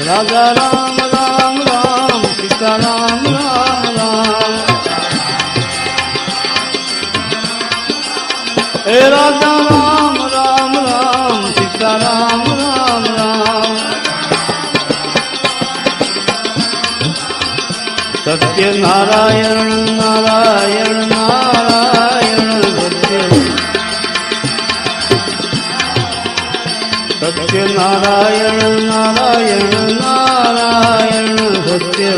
રાજા રામ રામ રામ સીતા રામ રામ રામ હે રાજા રામ રામ રામ સીતા રામ રામ રામ સત્ય નારાયણ નારાયણ નારાયણ સત્ય નારાયણ નારાયણ નારાયણ સત્ય